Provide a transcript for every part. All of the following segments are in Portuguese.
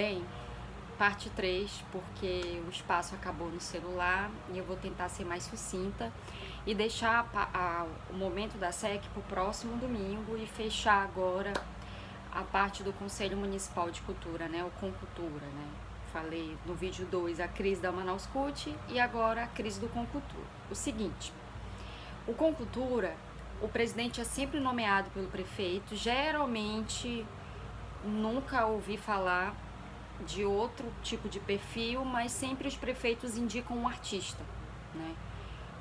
Bem, parte 3, porque o espaço acabou no celular e eu vou tentar ser mais sucinta e deixar o momento da SEC para o próximo domingo e fechar agora a parte do Conselho Municipal de Cultura, né, o Concultura, né. Falei no vídeo 2 a crise da Manaus CUT e agora a crise do Concultura. O seguinte, o Concultura, o presidente é sempre nomeado pelo prefeito, geralmente nunca ouvi falar de outro tipo de perfil, mas sempre os prefeitos indicam um artista, né?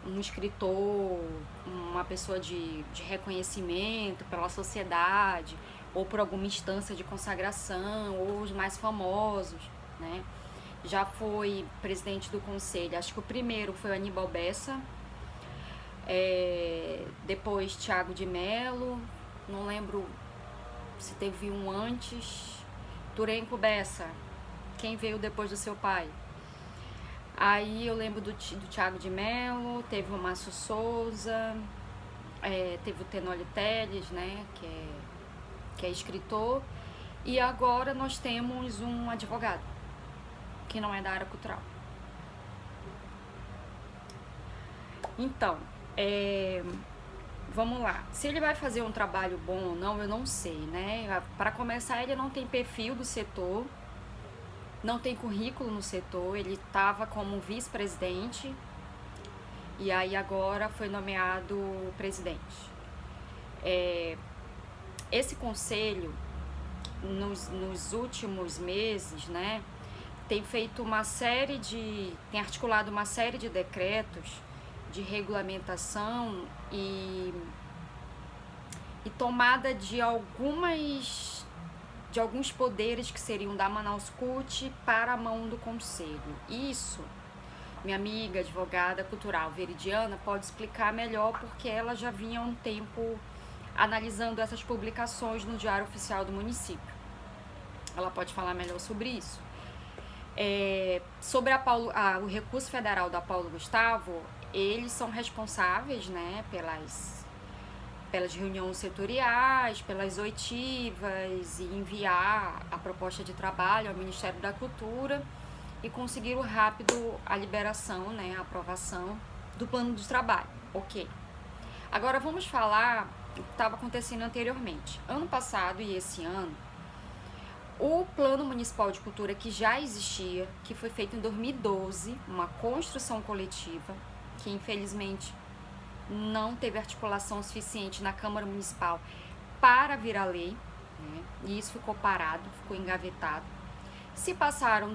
Um escritor, uma pessoa de reconhecimento pela sociedade, ou por alguma instância de consagração, ou os mais famosos, né? Já foi presidente do conselho, acho que o primeiro foi o Aníbal Bessa, depois Thiago de Mello, não lembro se teve um antes, Turenco Bessa, quem veio depois do seu pai. Aí eu lembro do Thiago de Mello, teve o Márcio Souza, teve o Tenório Teles, né, que é escritor, e agora nós temos um advogado, que não é da área cultural. Então, vamos lá. Se ele vai fazer um trabalho bom ou não, eu não sei, né? Para começar, ele não tem perfil do setor, não tem currículo no setor, ele estava como vice-presidente e aí agora foi nomeado presidente. Esse conselho, nos últimos meses, né, tem articulado uma série de decretos de regulamentação e tomada de alguns poderes que seriam da Manaus CUT para a mão do conselho. Isso, minha amiga advogada cultural Veridiana pode explicar melhor, porque ela já vinha há um tempo analisando essas publicações no Diário Oficial do município. Ela pode falar melhor sobre isso. Sobre o recurso federal da Paulo Gustavo, eles são responsáveis, né, pelas reuniões setoriais, pelas oitivas e enviar a proposta de trabalho ao Ministério da Cultura e conseguiram rápido a liberação, né, a aprovação do plano de trabalho. Ok. Agora vamos falar o que estava acontecendo anteriormente. Ano passado e esse ano, o Plano Municipal de Cultura, que já existia, que foi feito em 2012, uma construção coletiva, que infelizmente não teve articulação suficiente na Câmara Municipal para virar lei, né? E isso ficou parado, ficou engavetado. Se passaram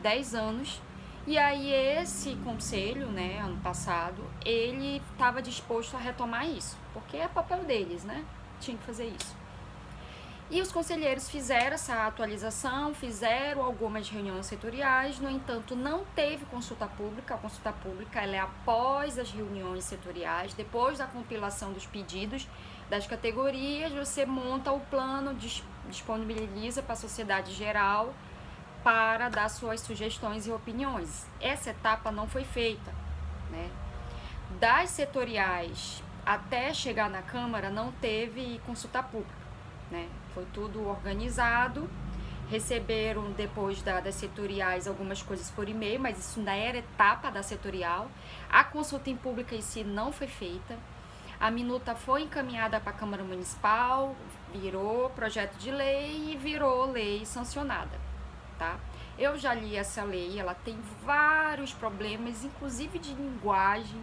10 anos, e aí esse conselho, né, ano passado, ele estava disposto a retomar isso, porque é papel deles, né? Tinha que fazer isso. E os conselheiros fizeram essa atualização, fizeram algumas reuniões setoriais, no entanto, não teve consulta pública. A consulta pública ela é após as reuniões setoriais, depois da compilação dos pedidos das categorias, você monta o plano, disponibiliza para a sociedade geral para dar suas sugestões e opiniões. Essa etapa não foi feita, né? Das setoriais até chegar na Câmara, não teve consulta pública, né? Foi tudo organizado, receberam depois das setoriais algumas coisas por e-mail, mas isso ainda era etapa da setorial. A consulta em pública em si não foi feita, a minuta foi encaminhada para a Câmara Municipal, virou projeto de lei e virou lei sancionada, tá? Eu já li essa lei, ela tem vários problemas, inclusive de linguagem,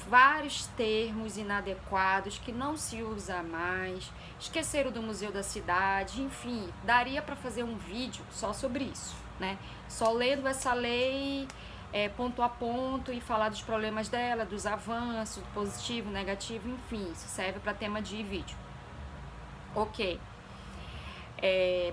vários termos inadequados que não se usa mais, esqueceram do Museu da Cidade, enfim, daria para fazer um vídeo só sobre isso, né? Só lendo essa lei ponto a ponto e falar dos problemas dela, dos avanços, positivo, negativo, enfim, isso serve para tema de vídeo. Ok.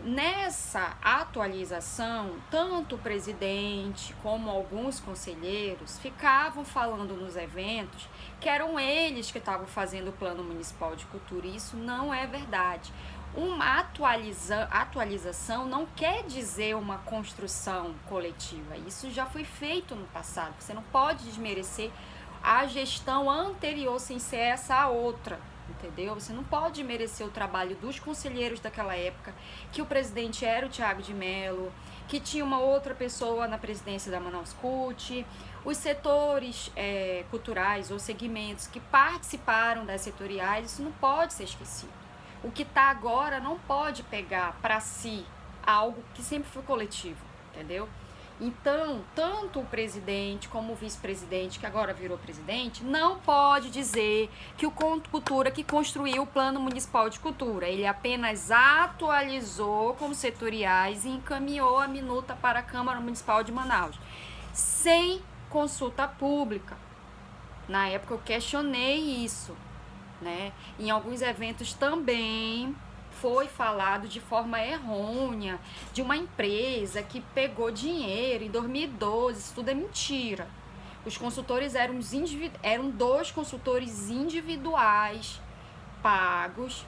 Nessa atualização, tanto o presidente como alguns conselheiros ficavam falando nos eventos que eram eles que estavam fazendo o Plano Municipal de Cultura, e isso não é verdade. Uma atualização não quer dizer uma construção coletiva, isso já foi feito no passado, você não pode desmerecer a gestão anterior sem ser essa a outra, entendeu? Você não pode merecer o trabalho dos conselheiros daquela época, que o presidente era o Thiago de Mello, que tinha uma outra pessoa na presidência da Manaus CUT, os setores culturais ou segmentos que participaram das setoriais, isso não pode ser esquecido. O que está agora não pode pegar para si algo que sempre foi coletivo, entendeu? Então, tanto o presidente como o vice-presidente, que agora virou presidente, não pode dizer que o Cultura que construiu o Plano Municipal de Cultura. Ele apenas atualizou como setoriais e encaminhou a minuta para a Câmara Municipal de Manaus, sem consulta pública. Na época eu questionei isso, né? Em alguns eventos também foi falado de forma errônea de uma empresa que pegou dinheiro em 2012, isso tudo é mentira. Os consultores eram 2 consultores individuais pagos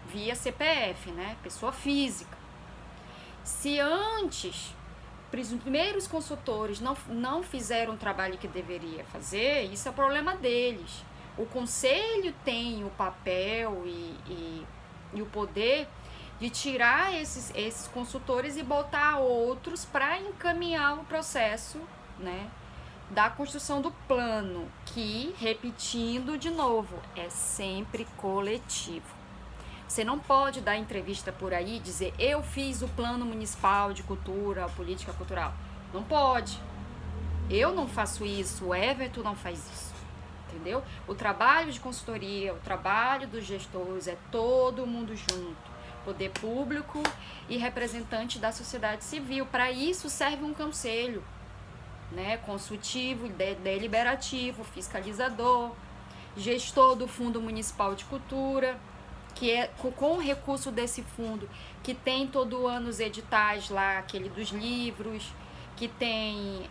via CPF, né? Pessoa física. Se antes os primeiros consultores não fizeram o trabalho que deveria fazer, isso é problema deles. O conselho tem o papel e o poder de tirar esses consultores e botar outros para encaminhar o processo, né, da construção do plano, que, repetindo de novo, é sempre coletivo. Você não pode dar entrevista por aí e dizer eu fiz o plano municipal de cultura, política cultural. Não pode. Eu não faço isso, o Everton não faz isso. Entendeu? O trabalho de consultoria, o trabalho dos gestores é todo mundo junto, poder público e representante da sociedade civil. Para isso serve um conselho, né? Consultivo, deliberativo, fiscalizador, gestor do Fundo Municipal de Cultura, que é com o recurso desse fundo, que tem todo ano os editais lá, aquele dos livros, que tem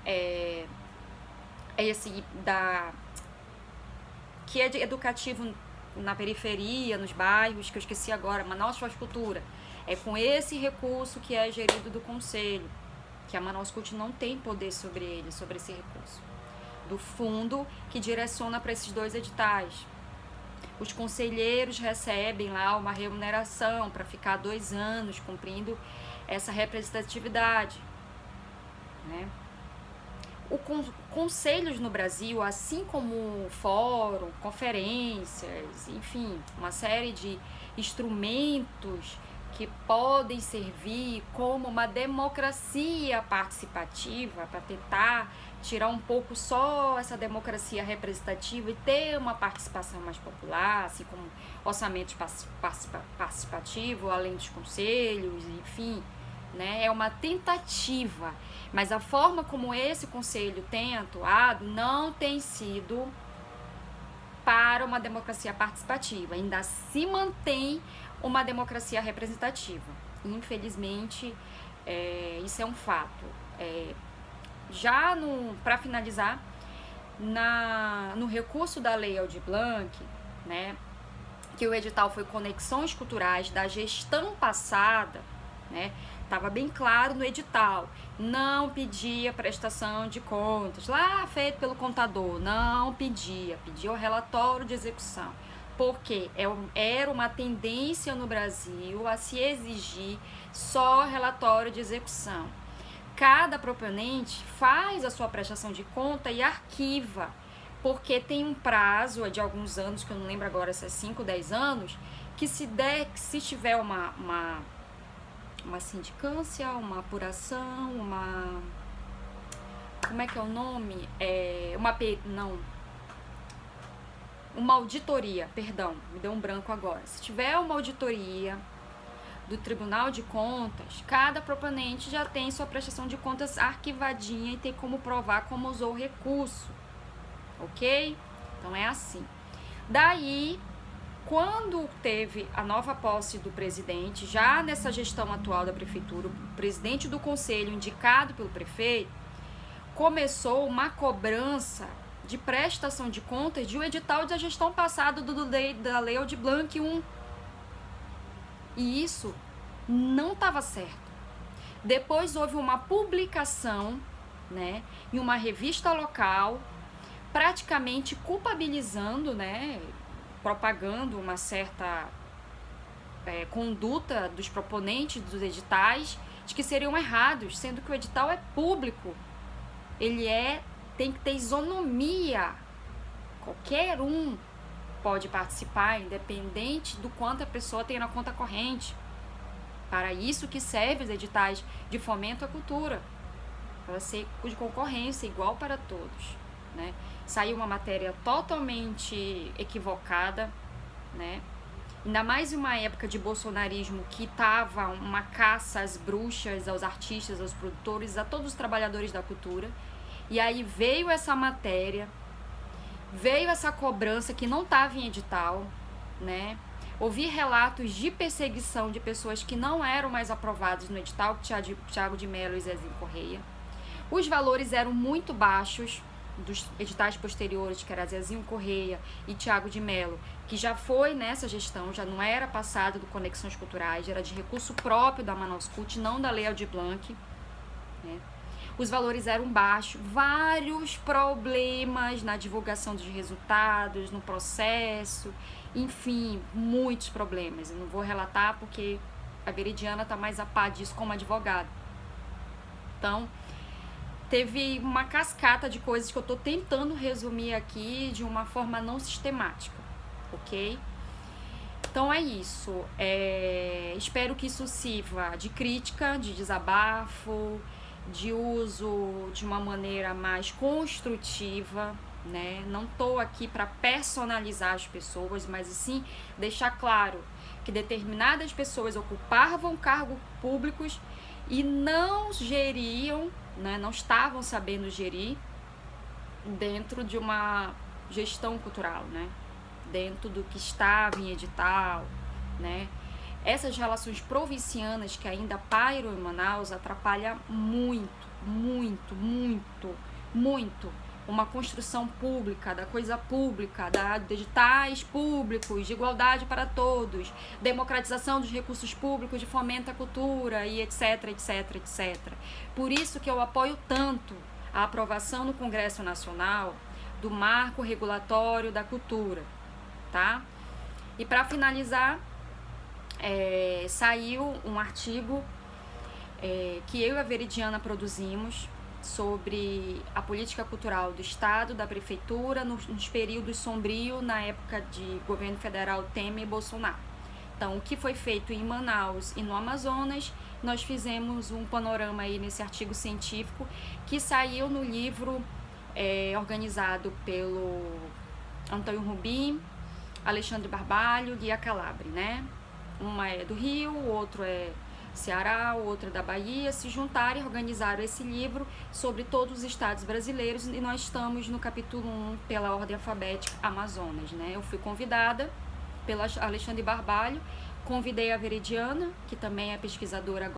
que é educativo na periferia, nos bairros, que eu esqueci agora, Manaus Faz Cultura. É com esse recurso que é gerido do conselho, que a Manaus CUT não tem poder sobre ele, sobre esse recurso. Do fundo que direciona para esses 2 editais. Os conselheiros recebem lá uma remuneração para ficar 2 anos cumprindo essa representatividade, né? Conselhos no Brasil, assim como fórum, conferências, enfim, uma série de instrumentos que podem servir como uma democracia participativa para tentar tirar um pouco só essa democracia representativa e ter uma participação mais popular, assim como orçamento participativo, além dos conselhos, enfim, né? É uma tentativa, mas a forma como esse conselho tem atuado não tem sido para uma democracia participativa, ainda se mantém uma democracia representativa. Infelizmente, isso é um fato. Já para finalizar, no recurso da Lei Aldir Blanc, né, que o edital foi Conexões Culturais da gestão passada, né, estava bem claro no edital, não pedia prestação de contas, lá feito pelo contador, não pedia o relatório de execução, porque era uma tendência no Brasil a se exigir só relatório de execução. Cada proponente faz a sua prestação de conta e arquiva, porque tem um prazo de alguns anos, que eu não lembro agora se é 5, 10 anos, que se tiver uma sindicância, uma apuração, como é que é o nome? Uma auditoria, perdão, me deu um branco agora. Se tiver uma auditoria do Tribunal de Contas, cada proponente já tem sua prestação de contas arquivadinha e tem como provar como usou o recurso, ok? Então é assim. Daí, quando teve a nova posse do presidente, já nessa gestão atual da prefeitura, o presidente do conselho indicado pelo prefeito, começou uma cobrança de prestação de contas de um edital da gestão passada da Lei Aldir Blanc 1. E isso não estava certo. Depois houve uma publicação, né, em uma revista local, praticamente culpabilizando, né, propagando uma certa conduta dos proponentes dos editais de que seriam errados, sendo que o edital é público, ele tem que ter isonomia, qualquer um pode participar, independente do quanto a pessoa tem na conta corrente. Para isso que servem os editais de fomento à cultura, para ser de concorrência igual para todos, né? Saiu uma matéria totalmente equivocada, né? Ainda mais em uma época de bolsonarismo que tava uma caça às bruxas, aos artistas, aos produtores, a todos os trabalhadores da cultura. E aí veio essa matéria, veio essa cobrança que não estava em edital, né? Ouvi relatos de perseguição de pessoas que não eram mais aprovadas no edital, Thiago de Mello e Zezinho Correia. Os valores eram muito baixos dos editais posteriores, que era Zezinho Correia e Thiago de Mello, que já foi nessa gestão, já não era passado do Conexões Culturais, era de recurso próprio da Manaus Cult, não da Lei Aldir Blanc, né? Os valores eram baixos, vários problemas na divulgação dos resultados, no processo, enfim, muitos problemas. Eu não vou relatar porque a Veridiana está mais a par disso como advogada. Então, teve uma cascata de coisas que eu estou tentando resumir aqui de uma forma não sistemática, ok? Então é isso. Espero que isso sirva de crítica, de desabafo, de uso de uma maneira mais construtiva, né? Não estou aqui para personalizar as pessoas, mas sim deixar claro que determinadas pessoas ocupavam cargos públicos e não geriam, né? Não estavam sabendo gerir dentro de uma gestão cultural, né? Dentro do que estava em edital, né? Essas relações provincianas que ainda pairam em Manaus atrapalham muito, muito, muito, muito uma construção pública, da coisa pública, de editais públicos, de igualdade para todos, democratização dos recursos públicos, de fomento à cultura e etc, etc, etc. Por isso que eu apoio tanto a aprovação no Congresso Nacional do marco regulatório da cultura, tá? E para finalizar, saiu um artigo que eu e a Veridiana produzimos sobre a política cultural do Estado, da Prefeitura, nos períodos sombrios, na época de governo federal Temer e Bolsonaro. Então, o que foi feito em Manaus e no Amazonas, nós fizemos um panorama aí nesse artigo científico que saiu no livro organizado pelo Antônio Rubim, Alexandre Barbalho e Guia Calabre, né? Uma é do Rio, o outro é Ceará, o outro é da Bahia, se juntaram e organizaram esse livro sobre todos os estados brasileiros e nós estamos no capítulo 1 pela ordem alfabética Amazonas, né? Eu fui convidada pelo Alexandre Barbalho, convidei a Veridiana, que também é pesquisadora